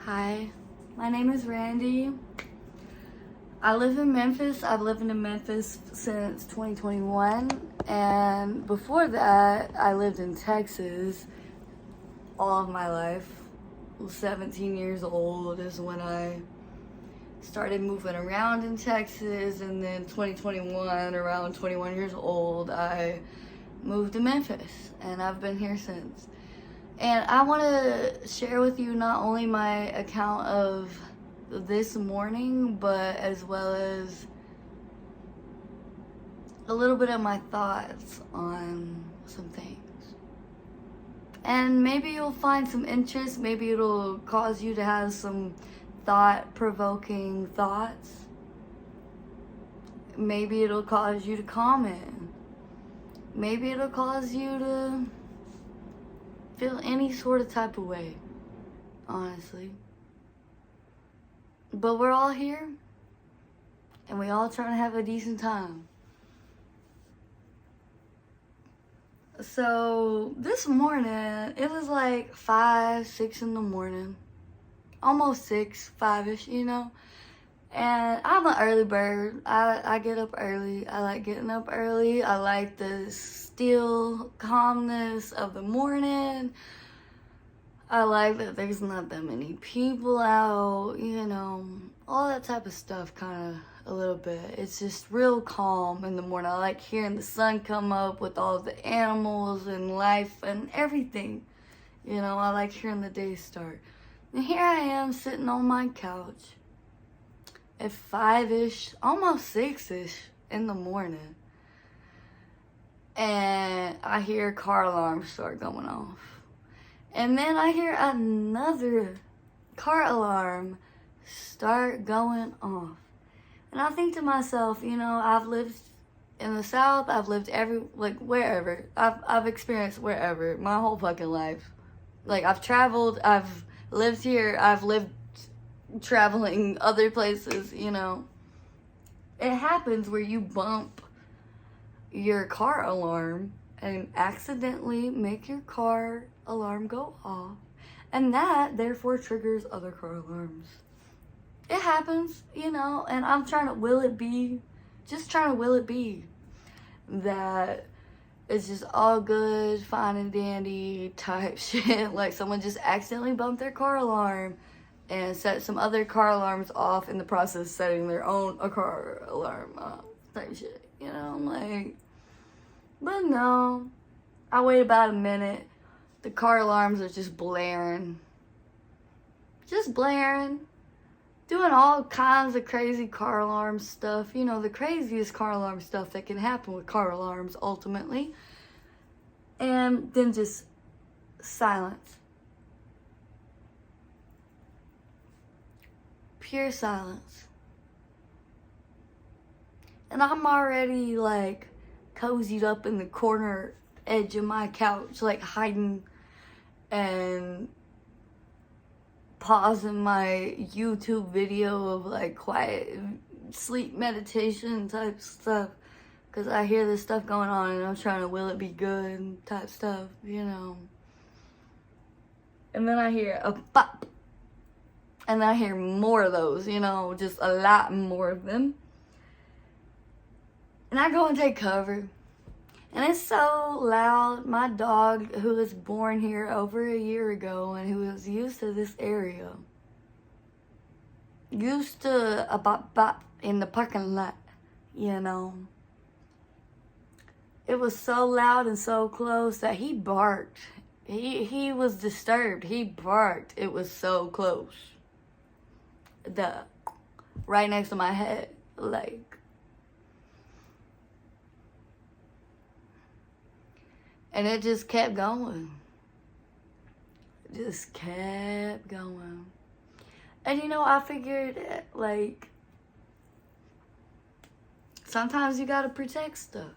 Hi, my name is Randy. I live in Memphis. I've lived in Memphis since 2021, and before that, I lived in Texas all of my life. 17 years old is when I started moving around in Texas, and then 2021, around 21 years old, I moved to Memphis, and I've been here since. And I want to share with you not only my account of this morning, but as well as a little bit of my thoughts on some things. And maybe you'll find some interest, maybe it'll cause you to have some thought-provoking thoughts. Maybe it'll cause you to comment. Maybe it'll cause you to feel any sort of type of way, honestly. But we're all here, and we all trying to have a decent time. So this morning, it was like 5, 6 in the morning, almost 6, 5-ish, you know. And I'm an early bird. I get up early. I like getting up early. I like the still calmness of the morning. I like that there's not that many people out, you know, all that type of stuff, kind of a little bit. It's just real calm in the morning. I like hearing the sun come up with all the animals and life and everything. You know, I like hearing the day start. And here I am sitting on my couch at 5-ish, almost 6-ish in the morning. And I hear car alarms start going off. And then I hear another car alarm start going off. And I think to myself, you know, I've lived in the South, I've lived wherever. I've experienced wherever my whole fucking life. Like, I've traveled, I've lived here, I've lived traveling other places, you know. It happens where you bump your car alarm and accidentally make your car alarm go off, and that therefore triggers other car alarms. It happens, you know, and I'm trying to will it be that it's just all good, fine and dandy type shit. Like, someone just accidentally bumped their car alarm and set some other car alarms off in the process of setting their own car alarm off type shit, you know, like. But no, I wait about a minute. The car alarms are just blaring. Doing all kinds of crazy car alarm stuff. You know, the craziest car alarm stuff that can happen with car alarms, ultimately. And then just silence. Pure silence. And I'm already, like, cozied up in the corner edge of my couch, like hiding and pausing my YouTube video of like quiet sleep meditation type stuff, because I hear this stuff going on and I'm trying to will it be good type stuff, you know. And then I hear a pop, and then I hear more of those, you know, just a lot more of them. And I go and take cover. And it's so loud. My dog, who was born here over a year ago and who was used to this area, used to a bop in the parking lot, you know. It was so loud and so close that he barked. He was disturbed. He barked. It was so close. Right next to my head, like. And it just kept going. And you know, I figured, like, sometimes you gotta protect stuff.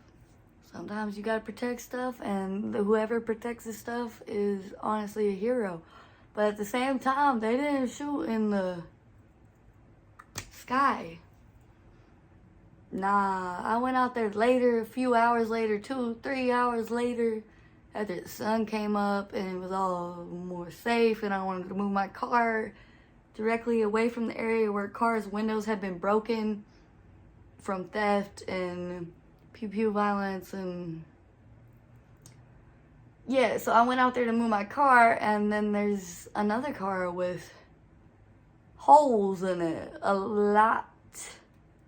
And whoever protects the stuff is honestly a hero. But at the same time, they didn't shoot in the sky. Nah, I went out there later, a few hours later, 2, 3 hours later, after the sun came up and it was all more safe and I wanted to move my car directly away from the area where cars' windows had been broken from theft and pew-pew violence. And yeah, so I went out there to move my car, and then there's another car with holes in it. A lot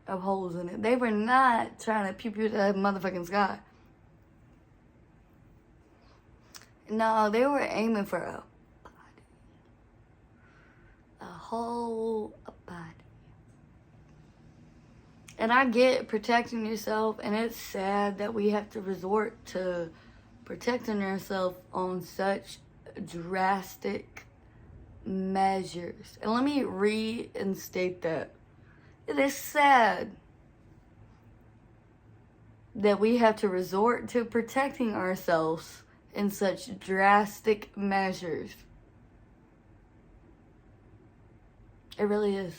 of holes in it. They were not trying to pew-pew that motherfucking sky. No, they were aiming for a body. A whole body. And I get protecting yourself, and it's sad that we have to resort to protecting ourselves on such drastic measures. And let me reinstate that. It is sad that we have to resort to protecting ourselves in such drastic measures. It really is.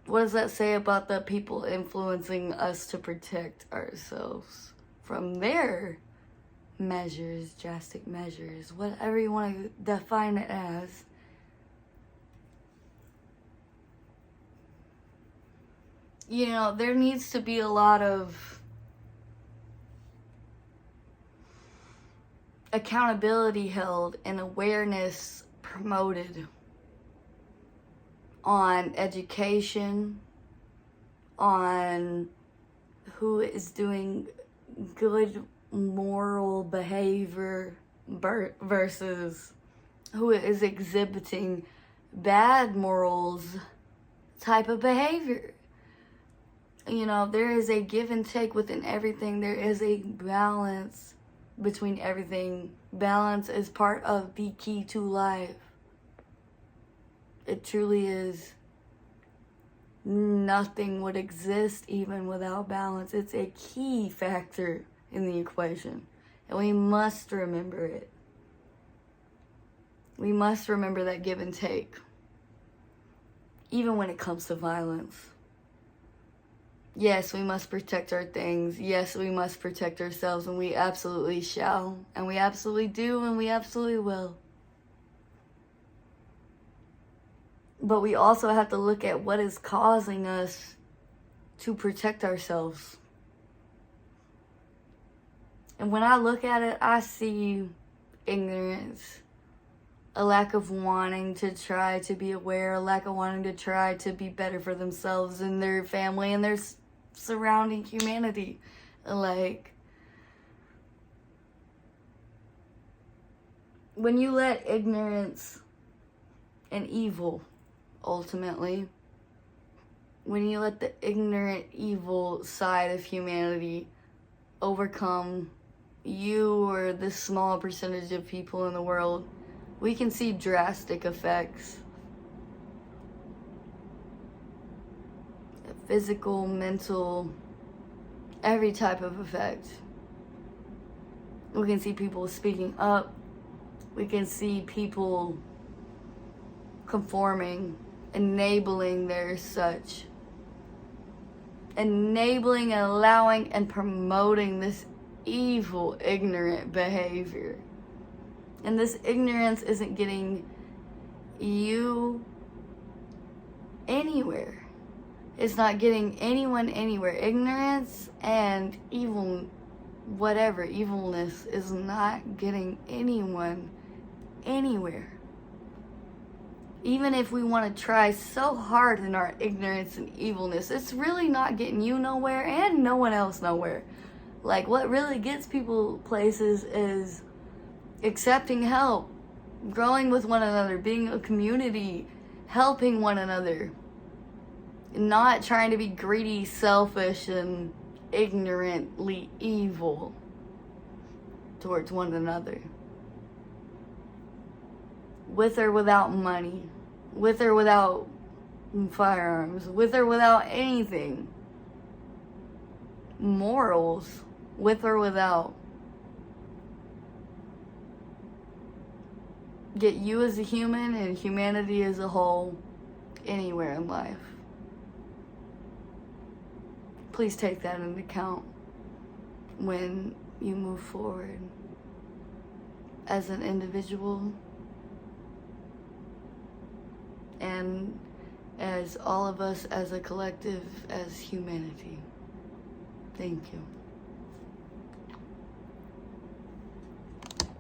What does that say about the people influencing us to protect ourselves from their measures, drastic measures, whatever you want to define it as? You know, there needs to be a lot of accountability held and awareness promoted on education, on who is doing good moral behavior versus who is exhibiting bad morals type of behavior. You know, there is a give and take within everything. There is a balance between everything. Balance is part of the key to life. It truly is. Nothing would exist even without balance. It's a key factor in the equation, and we must remember it. We must remember that give and take, even when it comes to violence. Yes, we must protect our things. Yes, we must protect ourselves, and we absolutely shall, and we absolutely do, and we absolutely will. But we also have to look at what is causing us to protect ourselves. And when I look at it, I see ignorance, a lack of wanting to try to be aware, a lack of wanting to try to be better for themselves and their family and their surrounding humanity. Like, when you let ignorance and evil, ultimately, when you let the ignorant, evil side of humanity overcome you or this small percentage of people in the world, we can see drastic effects. Physical, mental, every type of effect. We can see people speaking up. We can see people conforming, enabling their such. Enabling and allowing and promoting this evil, ignorant behavior. And this ignorance isn't getting you anywhere. It's not getting anyone anywhere. Ignorance and evil, whatever, evilness is not getting anyone anywhere. Even if we want to try so hard in our ignorance and evilness, it's really not getting you nowhere and no one else nowhere. Like, what really gets people places is accepting help, growing with one another, being a community, helping one another. Not trying to be greedy, selfish, and ignorantly evil towards one another. With or without money. With or without firearms. With or without anything. Morals. With or without. Get you as a human and humanity as a whole anywhere in life. Please take that into account when you move forward as an individual and as all of us as a collective, as humanity. Thank you.